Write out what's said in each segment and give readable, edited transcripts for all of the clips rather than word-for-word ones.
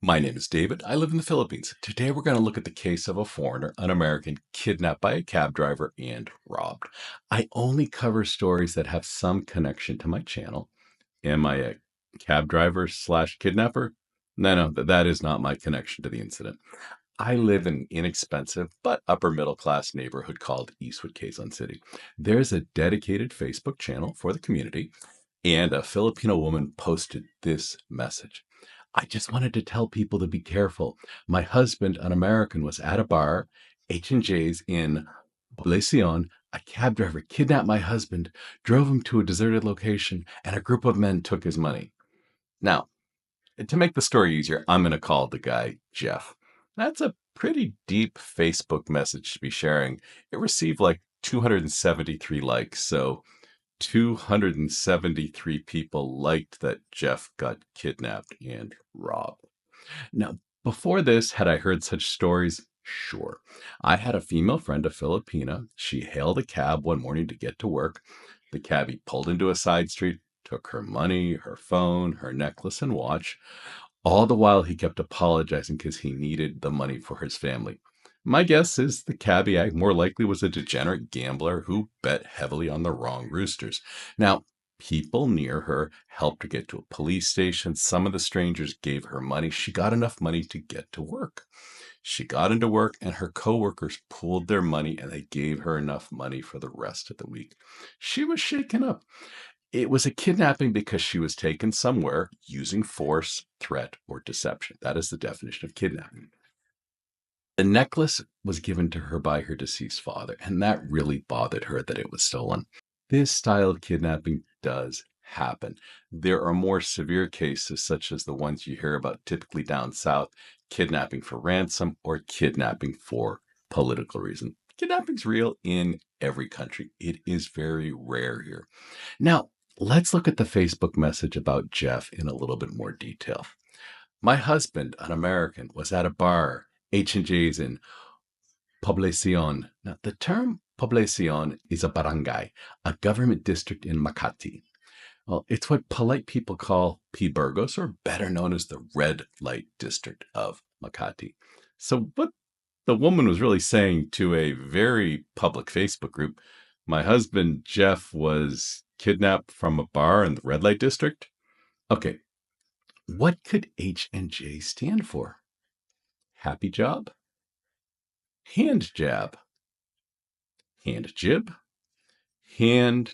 My name is David. I live in the Philippines. Today we're going to look at the case of a foreigner, an American, kidnapped by a cab driver and robbed. I only cover stories that have some connection to my channel. Am I a cab driver slash kidnapper? No, that is not my connection to the incident. I live in an inexpensive but upper middle class neighborhood called Eastwood, Quezon City. There's a dedicated Facebook channel for the community, and a Filipino woman posted this message. I just wanted to tell people to be careful. My husband, an American, was at a bar, H&J's in Poblacion. A cab driver kidnapped my husband, drove him to a deserted location, and a group of men took his money. Now, to make the story easier, I'm going to call the guy Jeff. That's a pretty deep Facebook message to be sharing. It received like 273 likes, so 273 people liked that Jeff got kidnapped and robbed. Now, before this, had I heard such stories? Sure. I had a female friend, a Filipina. She hailed a cab one morning to get to work. The cabbie pulled into a side street, took her money, her phone, her necklace, and watch. All the while, he kept apologizing because he needed the money for his family. My guess is the cabbie more likely was a degenerate gambler who bet heavily on the wrong roosters. Now, people near her helped her get to a police station. Some of the strangers gave her money. She got enough money to get to work. She got into work, and her coworkers pooled their money and they gave her enough money for the rest of the week. She was shaken up. It was a kidnapping because she was taken somewhere using force, threat, or deception. That is the definition of kidnapping. The necklace was given to her by her deceased father, and that really bothered her that it was stolen. This style of kidnapping does happen. There are more severe cases, such as the ones you hear about typically down south, kidnapping for ransom or kidnapping for political reason. Kidnapping's real in every country. It is very rare here. Now, let's look at the Facebook message about Jeff in a little bit more detail. My husband, an American, was at a bar, H&J's in Poblacion. Now, the term Poblacion is a barangay, a government district in Makati. Well, it's what polite people call Burgos, or better known as the red light district of Makati. So what the woman was really saying to a very public Facebook group, my husband Jeff was kidnapped from a bar in the red light district. Okay, what could H&J stand for? Happy job? Hand jab? Hand jib? Hand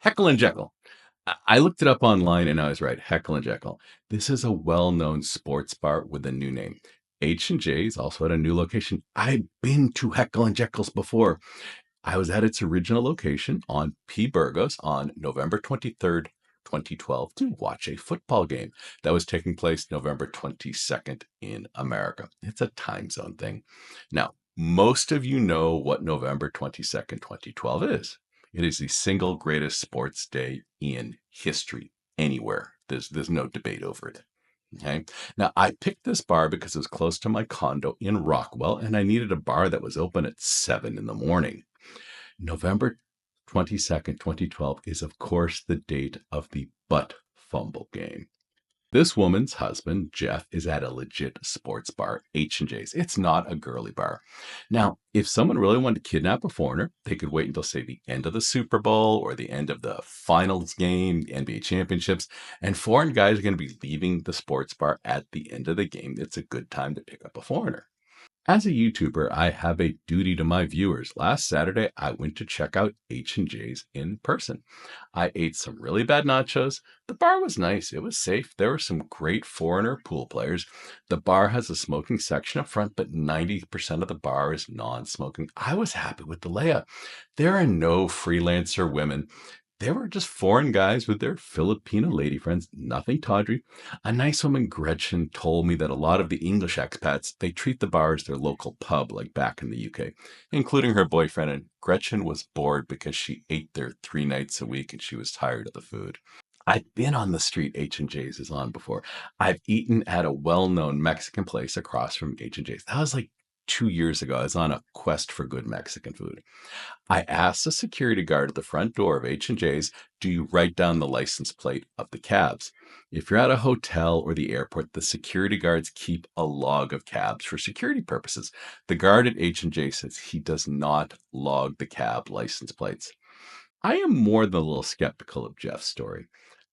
Heckle and Jekyll. I looked it up online and I was right. Heckle and Jekyll. This is a well-known sports bar with a new name. H&J is also at a new location. I've been to Heckle and Jekyll's before. I was at its original location on P. Burgos on November 23rd, 2012 to watch a football game that was taking place November 22nd in America. It's a time zone thing. Now, most of you know what November 22nd, 2012 is. It is the single greatest sports day in history anywhere. There's no debate over it. Okay. Now, I picked this bar because it was close to my condo in Rockwell, and I needed a bar that was open at 7 in the morning. November 22nd, 2012 is, of course, the date of the butt fumble game. This woman's husband, Jeff, is at a legit sports bar, H&J's. It's not a girly bar. Now, if someone really wanted to kidnap a foreigner, they could wait until, say, the end of the Super Bowl or the end of the finals game, NBA championships, and foreign guys are going to be leaving the sports bar at the end of the game. It's a good time to pick up a foreigner. As a YouTuber, I have a duty to my viewers. Last Saturday, I went to check out H&J's in person. I ate some really bad nachos. The bar was nice. It was safe. There were some great foreigner pool players. The bar has a smoking section up front, but 90% of the bar is non-smoking. I was happy with the layout. There are no freelancer women. They were just foreign guys with their Filipino lady friends, nothing tawdry. A nice woman, Gretchen, told me that a lot of the English expats, they treat the bar as their local pub, like back in the UK, including her boyfriend. And Gretchen was bored because she ate there 3 nights a week and she was tired of the food. I've been on the street H&J's is on before. I've eaten at a well-known Mexican place across from H&J's. That was like 2 years ago. I was on a quest for good Mexican food. I asked the security guard at the front door of H&J's, do you write down the license plate of the cabs? If you're at a hotel or the airport, the security guards keep a log of cabs for security purposes. The guard at H&J says he does not log the cab license plates. I am more than a little skeptical of Jeff's story.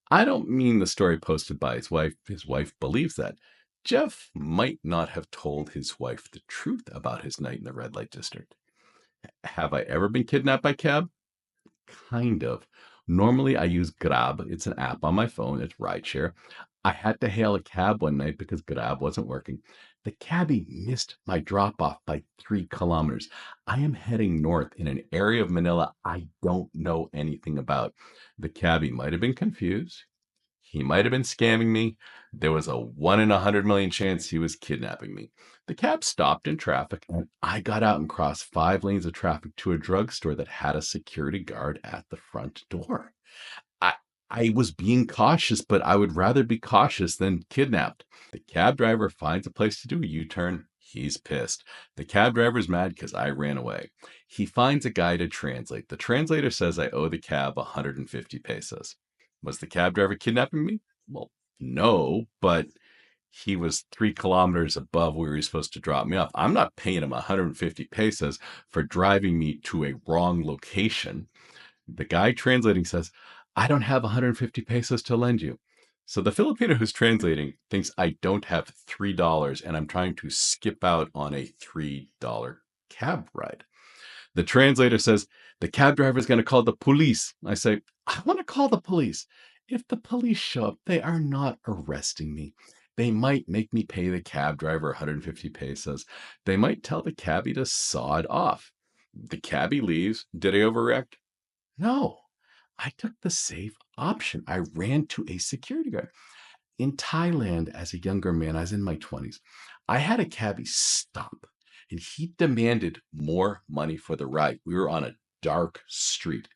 I don't mean the story posted by his wife. His wife believes that. Jeff might not have told his wife the truth about his night in the red light district. Have I ever been kidnapped by cab? Kind of. Normally, I use Grab. It's an app on my phone. It's rideshare. I had to hail a cab one night because Grab wasn't working. The cabbie missed my drop off by 3 kilometers. I am heading north in an area of Manila I don't know anything about. The cabbie might have been confused. He might have been scamming me. There was a 1 in 100 million chance he was kidnapping me. The cab stopped in traffic, and I got out and crossed 5 lanes of traffic to a drugstore that had a security guard at the front door. I, I was being cautious, but I would rather be cautious than kidnapped. The cab driver finds a place to do a U-turn. He's pissed. The cab driver's mad because I ran away. He finds a guy to translate. The translator says I owe the cab 150 pesos. Was the cab driver kidnapping me? Well, no, but he was 3 kilometers above where he was supposed to drop me off. I'm not paying him 150 pesos for driving me to a wrong location. The guy translating says, I don't have 150 pesos to lend you. So the Filipino who's translating thinks I don't have $3 and I'm trying to skip out on a $3 cab ride. The translator says, the cab driver is going to call the police. I say, I want to call the police. If the police show up, they are not arresting me. They might make me pay the cab driver 150 pesos. They might tell the cabbie to saw it off. The cabbie leaves. Did I overreact? No. I took the safe option. I ran to a security guard. In Thailand, as a younger man, I was in my 20s, I had a cabbie stop and he demanded more money for the ride. We were on a dark street.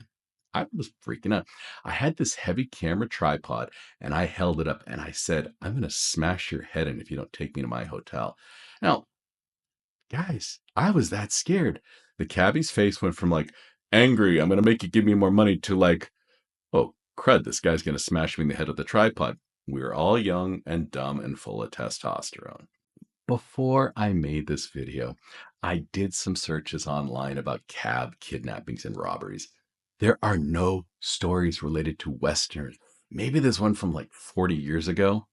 I was freaking out. I had this heavy camera tripod and I held it up and I said, I'm going to smash your head in if you don't take me to my hotel. Now, guys, I was that scared. The cabbie's face went from like, angry, I'm going to make you give me more money, to like, oh, crud, this guy's going to smash me in the head with the tripod. We were all young and dumb and full of testosterone. Before I made this video, I did some searches online about cab kidnappings and robberies. There are no stories related to Westerners. Maybe there's one from like 40 years ago.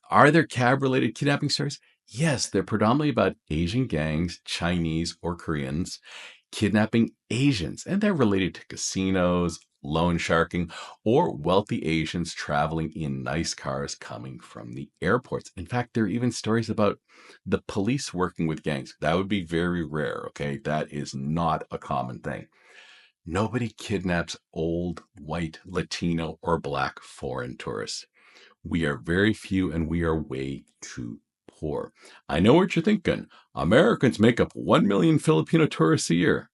Are there cab related kidnapping stories? Yes, they're predominantly about Asian gangs, Chinese or Koreans, kidnapping Asians, and they're related to casinos, loan sharking, or wealthy Asians traveling in nice cars coming from the airports. In fact, there are even stories about the police working with gangs. That would be very rare, okay? That is not a common thing. Nobody kidnaps old, white, Latino, or Black foreign tourists. We are very few and we are way too poor. I know what you're thinking. Americans make up 1 million Filipino tourists a year.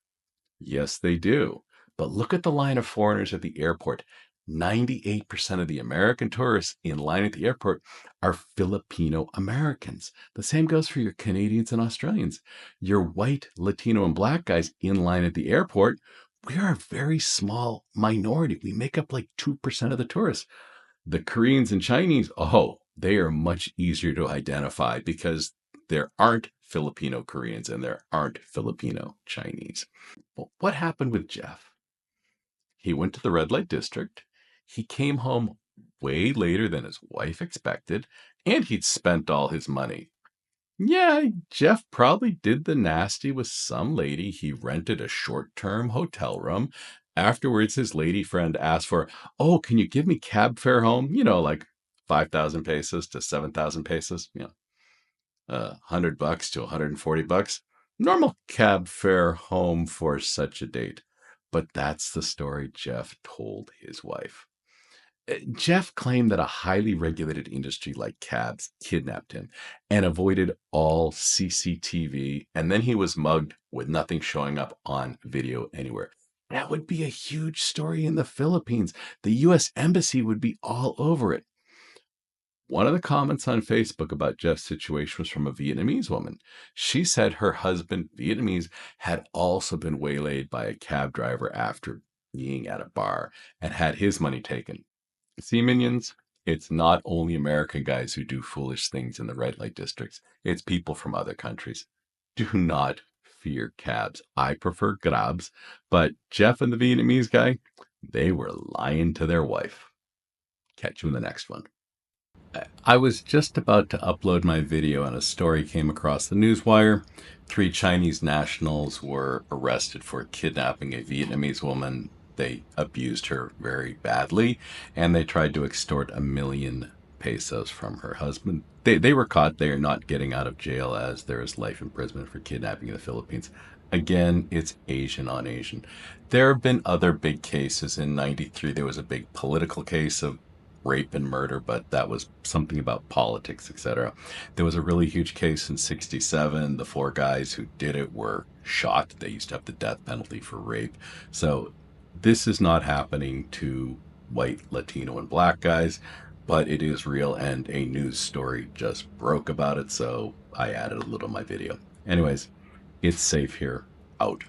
Yes, they do. But look at the line of foreigners at the airport. 98% of the American tourists in line at the airport are Filipino Americans. The same goes for your Canadians and Australians. Your white, Latino, and Black guys in line at the airport, we are a very small minority. We make up like 2% of the tourists. The Koreans and Chinese, oh, they are much easier to identify because there aren't Filipino Koreans and there aren't Filipino Chinese. Well, what happened with Jeff? He went to the red light district. He came home way later than his wife expected, and he'd spent all his money. Yeah, Jeff probably did the nasty with some lady. He rented a short-term hotel room. Afterwards, his lady friend asked for, oh, can you give me cab fare home? You know, like 5,000 pesos to 7,000 pesos, you know, $100 to $140. Normal cab fare home for such a date. But that's the story Jeff told his wife. Jeff claimed that a highly regulated industry like cabs kidnapped him and avoided all CCTV, and then he was mugged with nothing showing up on video anywhere. That would be a huge story in the Philippines. The U.S. Embassy would be all over it. One of the comments on Facebook about Jeff's situation was from a Vietnamese woman. She said her husband, Vietnamese, had also been waylaid by a cab driver after being at a bar and had his money taken. See, minions, it's not only American guys who do foolish things in the red light districts, it's people from other countries. Do not fear cabs. I prefer grabs, but Jeff and the Vietnamese guy, they were lying to their wife. Catch you in the next one. I was just about to upload my video and a story came across the newswire. 3 Chinese nationals were arrested for kidnapping a Vietnamese woman. They abused her very badly and they tried to extort 1 million pesos from her husband. They were caught. They are not getting out of jail as there is life imprisonment for kidnapping in the Philippines. Again, it's Asian on Asian. There have been other big cases. In 93, there was a big political case of rape and murder, but that was something about politics, etc. There was a really huge case in 67. The 4 guys who did it were shot. They used to have the death penalty for rape. So this is not happening to white, Latino, and black guys, but it is real, and a news story just broke about it, so I added a little to my video. Anyways, it's safe here. Out.